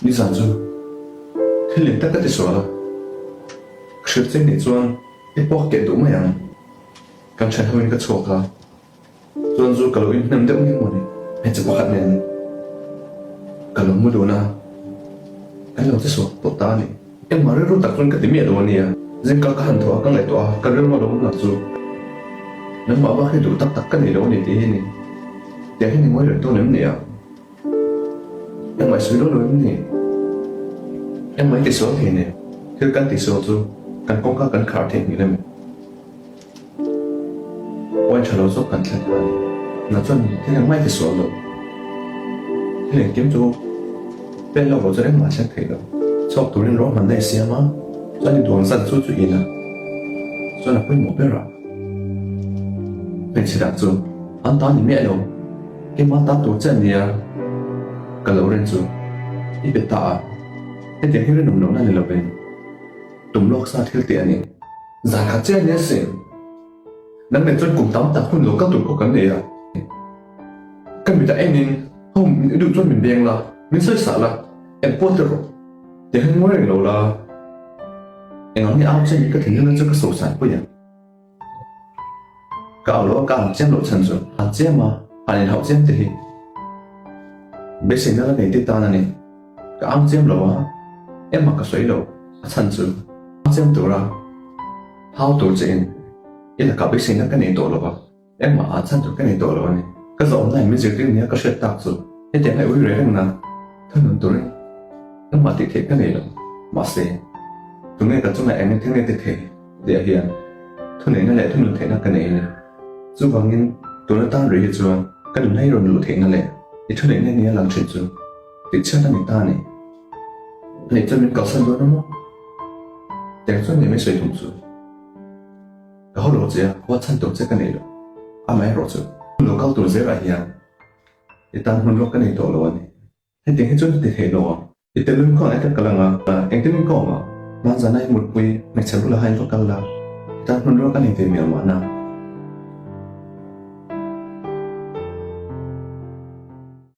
đi dàn du thế liền tất cả thì xóa là sự chết này chuan cái bọc kẹt đủ mày ăn càng chạy hơn cái chỗ cả chuan du cả lối nằm đỡ như một này hay chụp bọc này cả lối mua đồ na cái lối cái số tốt ta này em mà rất tắc luôn cái tiền đồ này dân cả cái hành thua cái này tòa cái rất mà đúng là du nếu mà bác khi đủ tắc cái này đâu này thì này để cái này mới được tôi nếm này em mà xử đó rồi này em mấy cái số thì này thứ căn tỷ số du căn công các căn khảo thì như thế này quan trọng là số căn thật là cho thế là mấy cái số rồi thế là kiếm du bên lâu rồi cho em mà sẽ thấy được sau tụi nó mình đây xem á cho nên tụi nó sản xuất chủ yếu là cho là quy mô bé rồi mình chỉ đặt du anh ta nhìn mẹ đâu cái mà ta tổ chức này cái lâu rồi du đi biệt tạ cái tiền hiểu được nông này là bên tụm lót xa thiếu tiền này giá cả chơi nhé xem nắng này chuyên cùng tắm ta khuôn lỗ các tụi có cái này à cái mình đã em nên không được cho mình đen là mình sai xả là em quên rồi để hơn mỗi lần là em nói như áo trên cái thứ nó cho cái sổ sản của em cào lỗ cào chém lỗ chân rồi hàng chém mà hàng học chém thì bây giờ nó là ngày tết ta này cái áo chém lỗ em mặc cái sấy lỗ chân rồi chém tổ ra hao tổ trên ý là cả bây giờ nó cái này tổ lỗ em mà chân rồi cái này tổ lỗ này cái dòng này mới dự định nhá cái sợi tạc rồi em chẳng hay uống rượu rằng nào thôi mình tổ đấy nó mà tiết thể cái này lỗ mà sẽ tụi này tập trung lại em thế này tiết thể để hiện thôi này nó lại thôi mình thể nó cái này dù bằng những tụi nó tan rồi rồi cái đường này rồi lỗ thể nó lại thì thôi này này làm chuyện rồi thì chắc là người ta này cho mình cầu sân đó đúng không chẳng cho mình mới sử dụng rồi cái họ lộ gì à họ chân tổ chức cái này rồi à mấy rồi lộ cao tổ chức là hiện thì ta muốn lộ cái này tổ lộ này thế tiếng hết chút thì thể lộ thì tên lưng con ấy cái là anh tên con mà giờ này một quy mình sẽ là hai có cần là ta muốn lộ cái này về miệng mà nào